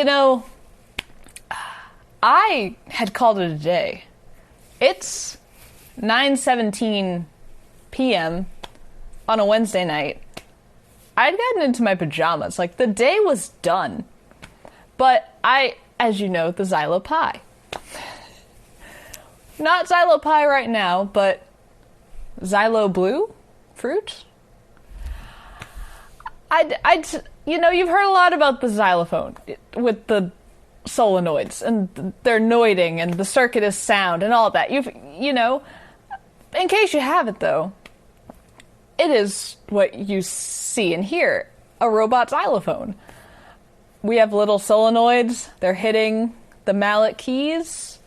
you know, I had called it a day. It's 9:17 p.m. on a Wednesday night. I'd gotten into my pajamas. Like, the day was done. But as you know, the Xylo pie. Not Xylo pie right now, but Xylo blue fruit. You know, you've heard a lot about the xylophone with the solenoids and their noiting and the circuit is sound and all that. You know, in case you haven't though, it is what you see and hear, a robot xylophone. We have little solenoids, they're hitting the mallet keys.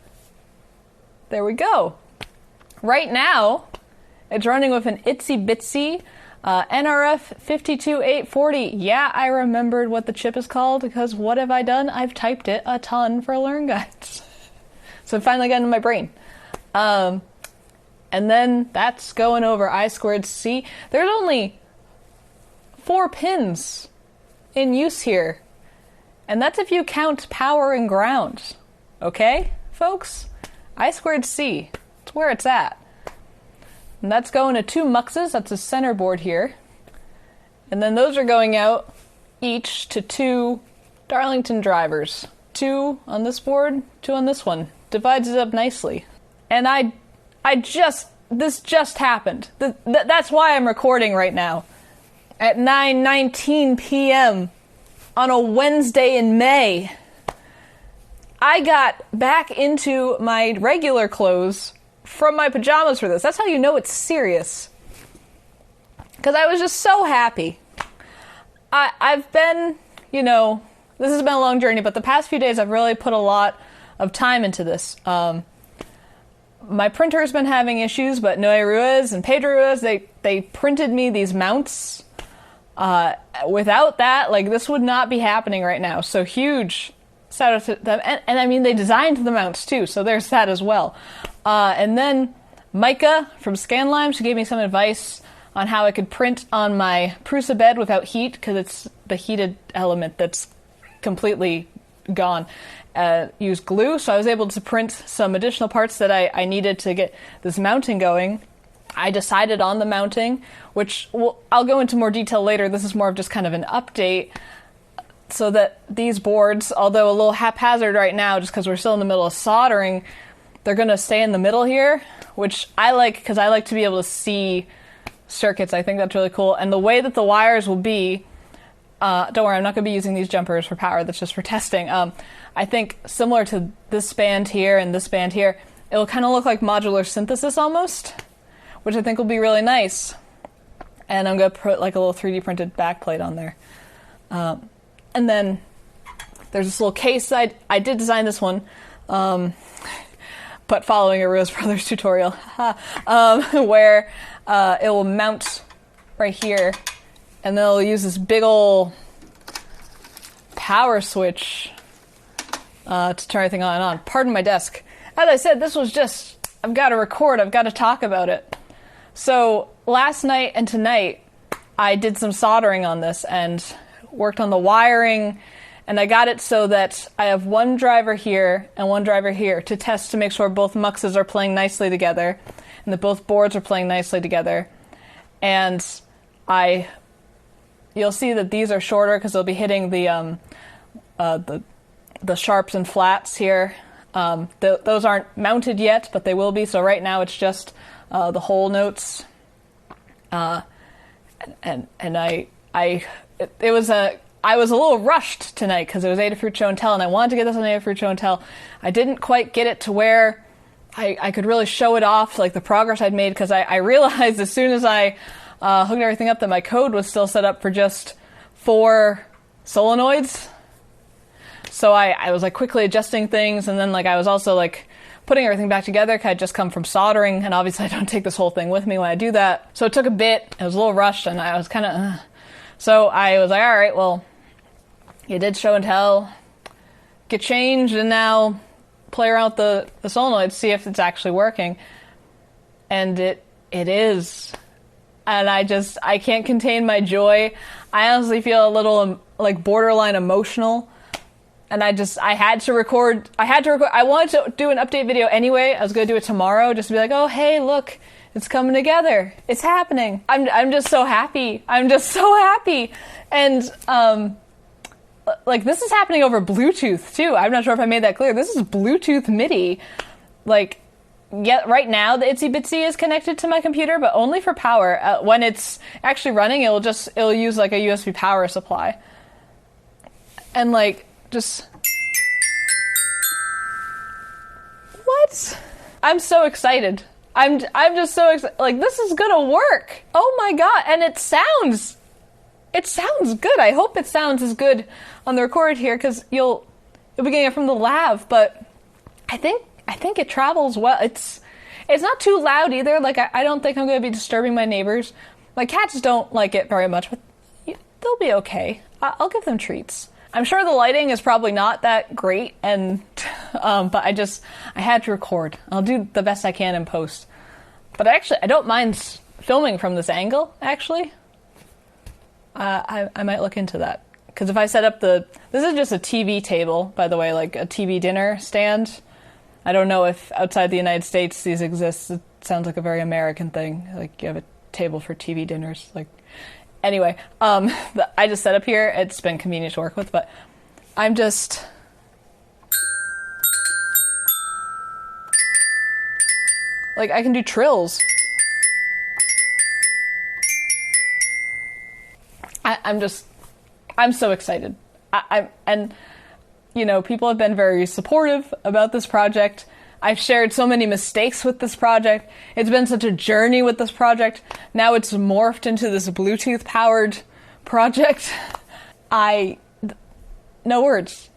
There we go. Right now, it's running with an itsy bitsy NRF 52840. Yeah, I remembered what the chip is called because what have I done? I've typed it a ton for Learn Guides. So it finally got into my brain. And then that's going over I2C. There's only 4 pins in use here. And that's if you count power and ground. Okay, folks? I2C. It's where it's at. And that's going to 2 muxes, that's a center board here. And then those are going out each to 2 Darlington drivers. 2 on this board, 2 on this one. Divides it up nicely. And this just happened. That's why I'm recording right now. At 9:19 p.m. on a Wednesday in May. I got back into my regular clothes from my pajamas for this. That's how you know it's serious. Because I was just so happy. I've been, you know, this has been a long journey, but the past few days I've really put a lot of time into this. My printer has been having issues, but Noe Ruiz and Pedro Ruiz, they printed me these mounts. Without that, like, this would not be happening right now. So huge shout out to them. And I mean, they designed the mounts too, so there's that as well. And then Micah from Scanlime, she gave me some advice on how I could print on my Prusa bed without heat, because it's the heated element that's completely gone. Use glue, so I was able to print some additional parts that I needed to get this mounting going. I decided on the mounting, which I'll go into more detail later. This is more of just kind of an update, so that these boards, although a little haphazard right now just because we're still in the middle of soldering, they're going to stay in the middle here, which I like because I like to be able to see circuits. I think that's really cool. And the way that the wires will be, don't worry, I'm not going to be using these jumpers for power. That's just for testing. I think similar to this band here and this band here, it'll kind of look like modular synthesis almost, which I think will be really nice. And I'm going to put like a little 3D printed backplate on there. And then there's this little case. I did design this one, but following a Rose Brothers tutorial, where it will mount right here, and they'll use this big ol' power switch to turn everything on and on. Pardon my desk. As I said, this was just, I've got to record, I've got to talk about it. So last night and tonight, I did some soldering on this and worked on the wiring, and I got it so that I have one driver here and one driver here to test to make sure both muxes are playing nicely together and that both boards are playing nicely together. And you'll see that these are shorter because they'll be hitting the sharps and flats here. Those aren't mounted yet, but they will be. So right now it's just the whole notes. I was a little rushed tonight because it was Adafruit Show and Tell, and I wanted to get this on Adafruit Show and Tell. I didn't quite get it to where I could really show it off, like the progress I'd made, because I realized as soon as I hooked everything up that my code was still set up for just 4 solenoids. So I was like quickly adjusting things, and then like I was also like putting everything back together because I'd just come from soldering, and obviously I don't take this whole thing with me when I do that. So it took a bit. It was a little rushed, and I was kind of... So I was like, all right, well, you did show and tell, get changed, and now play around with the solenoid, see if it's actually working. And it is. And I can't contain my joy. I honestly feel a little like borderline emotional And I had to record, I wanted to do an update video anyway. I was going to do it tomorrow, just to be like, oh, hey, look, it's coming together. It's happening. I'm just so happy. I'm just so happy. And, like, this is happening over Bluetooth, too. I'm not sure if I made that clear. This is Bluetooth MIDI. Like, yeah, right now the Itsy Bitsy is connected to my computer, but only for power. When it's actually running, it'll use, like, a USB power supply. And, like, just... What? I'm so excited. I'm just so excited. Like, this is gonna work. Oh my god. And it sounds good. I hope it sounds as good on the record here, because you'll be getting it from the lav, but I think it travels well. It's not too loud either. Like, I don't think I'm gonna be disturbing my neighbors. My cats don't like it very much, but they'll be okay. I'll give them treats. I'm sure the lighting is probably not that great, and but I had to record. I'll do the best I can in post. But I don't mind filming from this angle, actually. I might look into that. Because if I set up this is just a TV table, by the way, like a TV dinner stand. I don't know if outside the United States these exist. It sounds like a very American thing. Like, you have a table for TV dinners, like... Anyway, I just set up here. It's been convenient to work with, but I'm just... Like, I can do trills. I'm so excited. And, you know, people have been very supportive about this project. I've shared so many mistakes with this project. It's been such a journey with this project. Now it's morphed into this Bluetooth-powered project. No words.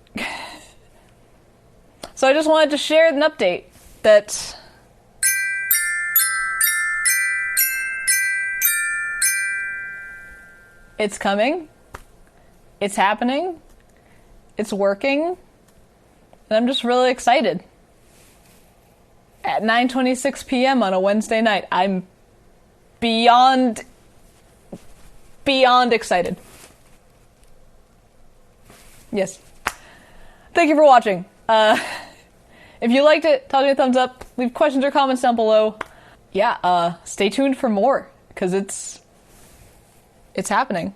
So I just wanted to share an update that it's coming, it's happening, it's working, and I'm just really excited. At 9:26 p.m. on a Wednesday night, I'm beyond excited. Yes. Thank you for watching. If you liked it, toss me a thumbs up, leave questions or comments down below. Yeah, stay tuned for more, because it's happening.